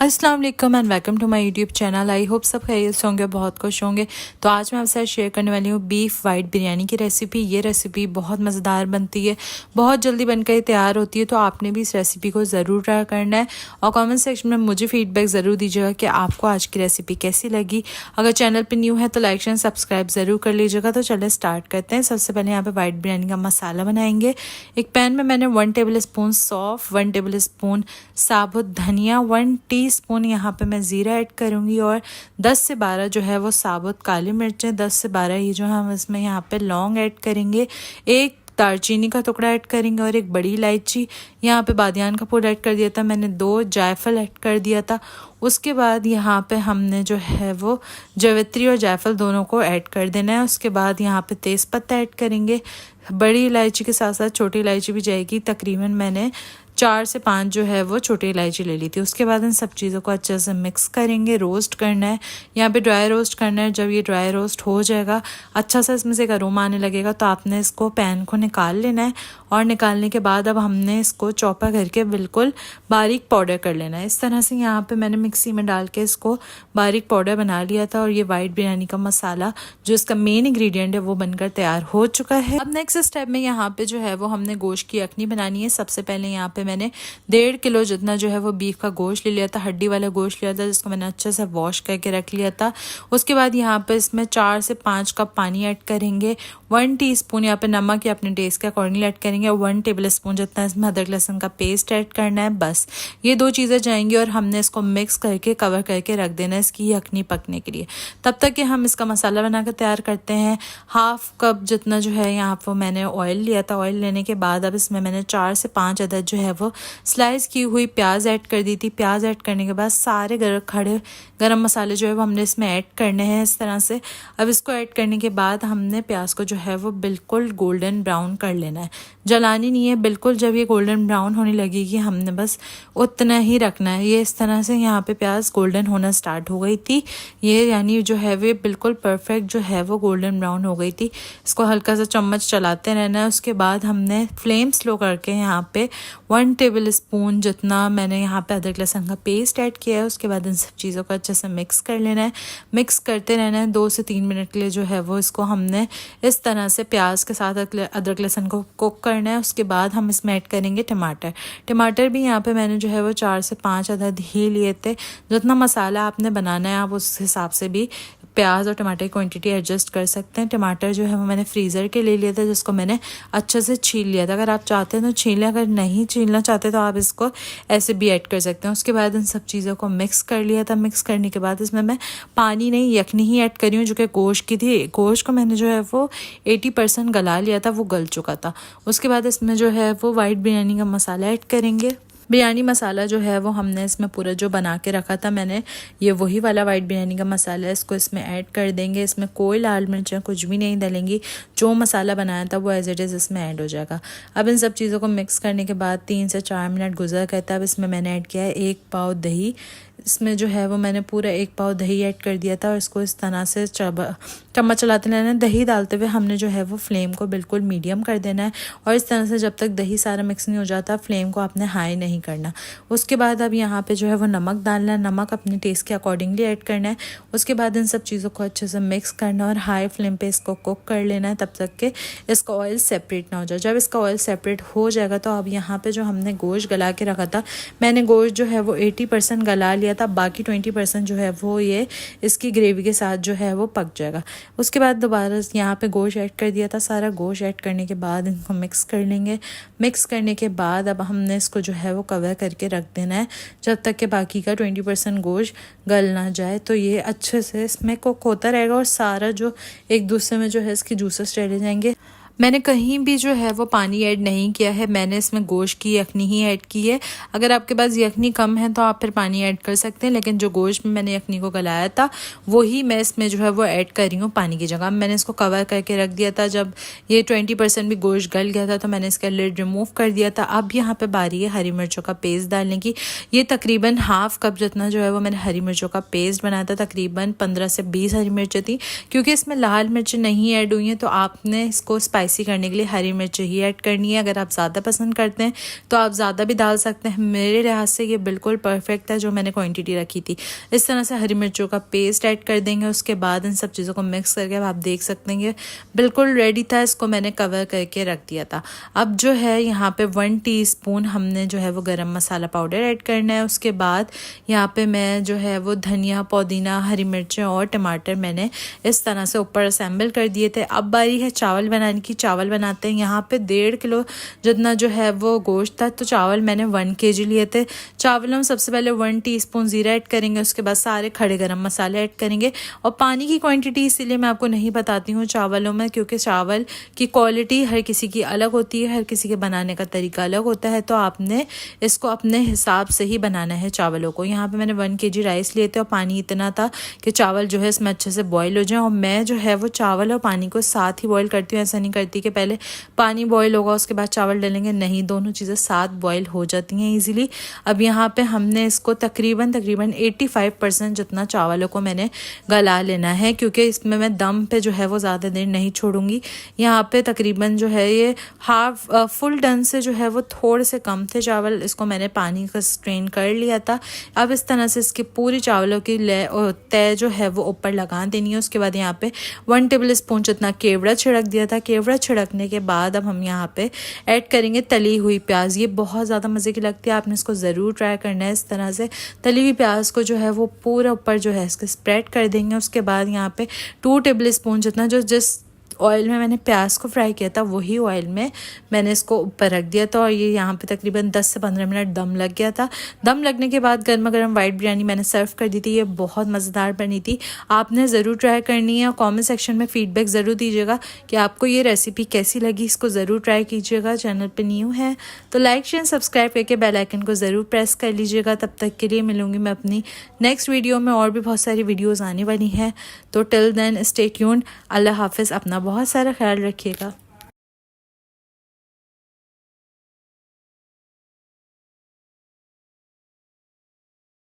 अस्सलाम वालेकुम and welcome to my YouTube channel. I hope सब खैरियत से होंगे, बहुत खुश होंगे। तो आज मैं आपसे शेयर करने वाली हूँ बीफ वाइट बिरयानी की रेसिपी। ये रेसिपी बहुत मज़ेदार बनती है, बहुत जल्दी बनकर तैयार होती है। तो आपने भी इस रेसिपी को ज़रूर ट्राई करना है और कमेंट सेक्शन में मुझे फीडबैक ज़रूर दीजिएगा कि आपको आज की रेसिपी कैसी लगी। अगर चैनल पर न्यू है तो लाइक एंड सब्सक्राइब ज़रूर कर लीजिएगा। तो चलिए स्टार्ट करते हैं। सबसे पहले यहाँ पर वाइट बिरयानी का मसाला बनाएंगे। एक पैन में मैंने 1 टेबल स्पून सौंफ, 1 टेबल स्पून साबुत धनिया, 1 टीस्पून यहाँ पे मैं ज़ीरा ऐड करूँगी और 10 से 12 जो है वो साबुत काली मिर्चें, 10 से 12 ही जो हम इसमें यहाँ पे लौंग ऐड करेंगे, एक दालचीनी का टुकड़ा ऐड करेंगे और एक बड़ी इलायची। यहाँ पे बादियान का पाउडर ऐड कर दिया था मैंने, 2 जायफल ऐड कर दिया था। उसके बाद यहाँ पे हमने जो है वो जावित्री और जायफल दोनों को ऐड कर देना है। उसके बाद यहाँ पे तेज़पत्ता ऐड करेंगे, बड़ी इलायची के साथ साथ छोटी इलायची भी जाएगी। तकरीबन मैंने 4 से 5 जो है वो छोटी इलायची ले ली थी। उसके बाद इन सब चीज़ों को अच्छे से मिक्स करेंगे, रोस्ट करना है। यहाँ पे ड्राई रोस्ट करना है। जब ये ड्राई रोस्ट हो जाएगा, अच्छा सा इसमें से एक अरोमा आने लगेगा, तो आपने इसको पैन को निकाल लेना है। और निकालने के बाद अब हमने इसको चॉपर करके बिल्कुल बारीक पाउडर कर लेना है। इस तरह से यहाँ पे मैंने मिक्सी में डाल के इसको बारीक पाउडर बना लिया था। और ये वाइट बिरयानी का मसाला जो इसका मेन इंग्रेडिएंट है वो बनकर तैयार हो चुका है। अब नेक्स्ट स्टेप में यहाँ पे जो है वो हमने गोश्त की यखनी बनानी है। सबसे पहले यहाँ पे मैंने 1.5 किलो जितना जो है वो बीफ का गोश्त ले लिया था, हड्डी वाला गोश्त लिया था, जिसको मैंने अच्छे से वॉश करके रख लिया था। उसके बाद यहाँ पे इसमें 4 से 5 कप पानी ऐड करेंगे, 1 टीस्पून यहाँ पे नमक या अपने टेस्ट के अकॉर्डिंगली ऐड करेंगे, 1 टेबल स्पून जितना इसमें अदरक लहसुन का पेस्ट ऐड करना है। बस ये 2 चीज़ें जाएंगी और हमने इसको मिक्स करके कवर करके रख देना है इसकी यखनी पकने के लिए। तब तक कि हम इसका मसाला बनाकर तैयार करते हैं। 1/2 कप जितना जो है यहाँ पर मैंने ऑयल लिया था। ऑयल लेने के बाद अब इसमें मैंने 4 से 5 अदद जो है वो स्लाइस की हुई प्याज ऐड कर दी थी। प्याज ऐड करने के बाद सारे खड़े गरम मसाले जो है वो हमने इसमें ऐड करने हैं इस तरह से। अब इसको ऐड करने के बाद हमने प्याज को जो है वो बिल्कुल गोल्डन ब्राउन कर लेना है, जलानी नहीं है बिल्कुल। जब ये गोल्डन ब्राउन होने लगेगी हमने बस उतना ही रखना है। ये इस तरह से यहाँ पे प्याज गोल्डन होना स्टार्ट हो गई थी, ये यानी जो है वो बिल्कुल परफेक्ट जो है वो गोल्डन ब्राउन हो गई थी। इसको हल्का सा चम्मच चलाते रहना है। उसके बाद हमने फ्लेम स्लो करके यहाँ पे 1 टेबल स्पून जितना मैंने यहाँ पे अदरक लहसुन का पेस्ट ऐड किया है। उसके बाद इन सब चीज़ों को अच्छे से मिक्स कर लेना है, मिक्स करते रहना है। 2 से 3 मिनट के लिए जो है वो इसको हमने इस तरह से प्याज के साथ अदरक लहसुन को कुक करना है। उसके बाद हम इसमें ऐड करेंगे टमाटर। टमाटर भी यहाँ पे मैंने जो है वो 4 से 5 अदद ही लिए थे। जितना मसाला आपने बनाना है आप उस हिसाब से भी प्याज और टमाटर की क्वांटिटी एडजस्ट कर सकते हैं। टमाटर जो है वो मैंने फ्रीज़र के ले लिया था, जिसको मैंने अच्छे से छील लिया था। अगर आप चाहते हैं तो छील लें, अगर नहीं छीलना चाहते तो आप इसको ऐसे भी ऐड कर सकते हैं। उसके बाद इन सब चीज़ों को मिक्स कर लिया था। मिक्स करने के बाद इसमें मैं पानी नहीं यखनी ही ऐड करी हूँ, जो कि गोश्त की थी। गोश्त को मैंने जो है वो 80% गला लिया था, वो गल चुका था। उसके बाद इसमें जो है वो वाइट बिरयानी का मसाला ऐड करेंगे। बिरयानी मसाला जो है वो हमने इसमें पूरा जो बना के रखा था मैंने, ये वही वाला वाइट बिरयानी का मसाला है, इसको इसमें ऐड कर देंगे। इसमें कोई लाल मिर्च कुछ भी नहीं डालेंगी, जो मसाला बनाया था वो एज इट इज़ इसमें ऐड हो जाएगा। अब इन सब चीज़ों को मिक्स करने के बाद 3 से 4 मिनट गुजर गए था। अब इसमें मैंने ऐड किया है 1 पाव दही। इसमें जो है वो मैंने पूरा 1 पाव दही ऐड कर दिया था और इसको इस तरह से चम्मच चलाते रहना है। दही डालते हुए हमने जो है वो फ्लेम को बिल्कुल मीडियम कर देना है और इस तरह से जब तक दही सारा मिक्स नहीं हो जाता फ्लेम को आपने हाई नहीं करना। उसके बाद अब यहाँ पे जो है वो नमक डालना है, नमक अपने टेस्ट के अकॉर्डिंगली ऐड करना है। उसके बाद इन सब चीज़ों को अच्छे से मिक्स करना और हाई फ्लेम पे इसको कुक कर लेना है तब तक कि इसका ऑयल सेपरेट ना हो जाए। जब इसका ऑयल सेपरेट हो जाएगा तो अब यहाँ पे जो हमने गोश्त गला के रखा था, मैंने गोश्त जो है वो 80% गला लिया था, बाकी 20% जो है वो ये इसकी ग्रेवी के साथ जो है वो पक जाएगा। उसके बाद दोबारा यहाँ पे गोश्त ऐड कर दिया था। सारा गोश्त ऐड करने के बाद इनको मिक्स कर लेंगे। मिक्स करने के बाद अब हमने इसको जो है वो कवर करके रख देना है जब तक कि बाकी का 20% गोश्त गल ना जाए। तो ये अच्छे से इसमें कुक होता रहेगा और सारा जो एक दूसरे में जो है इसके जूसेस चले जाएंगे। मैंने कहीं भी जो है वो पानी ऐड नहीं किया है, मैंने इसमें गोश्त की यखनी ही ऐड की है। अगर आपके पास यखनी कम है तो आप फिर पानी ऐड कर सकते हैं, लेकिन जो गोश्त में मैंने यखनी को गलाया था वही मैं इसमें जो है वो ऐड कर रही हूँ पानी की जगह। मैंने इसको कवर करके रख दिया था। जब ये 20% भी गोश्त गल गया था तो मैंने इसका लिड रिमूव कर दिया था। अब यहाँ पर बारी है हरी मिर्चों का पेस्ट डालने की। ये तकरीबन 1/2 कप जितना जो है वो मैंने हरी मिर्चों का पेस्ट बनाया था। तकरीबन 15 से 20 हरी मिर्चें थी, क्योंकि इसमें लाल मिर्च नहीं ऐड हुई हैं तो आपने इसको स्पाइसी करने के लिए हरी मिर्च ही ऐड करनी है। अगर आप ज़्यादा पसंद करते हैं तो आप ज़्यादा भी डाल सकते हैं। मेरे लिहाज से ये बिल्कुल परफेक्ट है जो मैंने क्वांटिटी रखी थी। इस तरह से हरी मिर्चों का पेस्ट ऐड कर देंगे। उसके बाद इन सब चीज़ों को मिक्स करके आप देख सकते हैं बिल्कुल रेडी था। इसको मैंने कवर करके रख दिया था। अब जो है यहाँ पे 1 टीस्पून हमने जो है वो गरम मसाला पाउडर ऐड करना है। उसके बाद यहाँ पे मैं जो है वो धनिया, पुदीना, हरी मिर्चें और टमाटर मैंने इस तरह से ऊपर असेंबल कर दिए थे। अब बारी है चावल बनाने की। चावल बनाते हैं। यहाँ पे 1.5 किलो जितना जो है वो गोश्त था, तो चावल मैंने 1 kg लिए थे। चावलों में सबसे पहले 1 टीस्पून जीरा ऐड करेंगे। उसके बाद सारे खड़े गरम मसाले ऐड करेंगे। और पानी की क्वांटिटी इसीलिए मैं आपको नहीं बताती हूँ चावलों में, क्योंकि चावल की क्वालिटी हर किसी की अलग होती है, हर किसी के बनाने का तरीका अलग होता है। तो आपने इसको अपने हिसाब से ही बनाना है चावलों को। यहाँ पे मैंने 1 kg राइस लिए थे और पानी इतना था कि चावल जो है इसमें अच्छे से बॉईल हो जाए। और मैं जो है वो चावल और पानी को साथ ही बॉईल करती हूँ। ऐसा नहीं करती कि पहले पानी बॉईल होगा उसके बाद चावल डालेंगे, नहीं, दोनों चीज़ें साथ बॉईल हो जाती हैं ईजिली। अब यहाँ पे हमने इसको तकरीबन 85% जितना चावलों को मैंने गला लेना है, क्योंकि इसमें मैं दम पे जो है वो ज़्यादा देर नहीं छोड़ूंगी। यहाँ पे तकरीबन जो है ये फुल डन से जो है वो थोड़े से कम थे चावल। इसको मैंने पानी का स्ट्रेन कर लिया था। अब इस तरह से इसकी पूरी चावलों की तय जो है वो ऊपर लगा देनी है। उसके बाद यहाँ पे 1 टेबलस्पून जितना केवड़ा छिड़क दिया था। केवड़ा छिड़कने के बाद अब हम यहाँ पे ऐड करेंगे तली हुई प्याज। ये बहुत ज़्यादा मज़े की लगती है, आपने इसको ज़रूर ट्राई करना है। इस तरह से तली हुई प्याज को जो है वो पूरा ऊपर जो है इसके स्प्रेड कर देंगे। उसके बाद यहाँ पे 2 टेबलस्पून जितना जो जिस ऑयल में मैंने प्याज को फ्राई किया था वही ऑयल में मैंने इसको ऊपर रख दिया था। और ये यहाँ पे तकरीबन 10 से 15 मिनट दम लग गया था। दम लगने के बाद गर्मा गर्म वाइट बिरयानी मैंने सर्व कर दी थी। ये बहुत मज़ेदार बनी थी, आपने ज़रूर ट्राई करनी है। और कमेंट सेक्शन में फीडबैक ज़रूर दीजिएगा कि आपको ये रेसिपी कैसी लगी। इसको ज़रूर ट्राई कीजिएगा। चैनल पर न्यू है तो लाइक शेयर सब्सक्राइब करके बेल आइकन को ज़रूर प्रेस कर लीजिएगा। तब तक के लिए मिलूँगी मैं अपनी नेक्स्ट वीडियो में। और भी बहुत सारी वीडियोज़ आने वाली हैं, तो टिल देन स्टे ट्यून्ड। अल्लाह हाफिज़। अपना बहुत सारा ख्याल रखिएगा।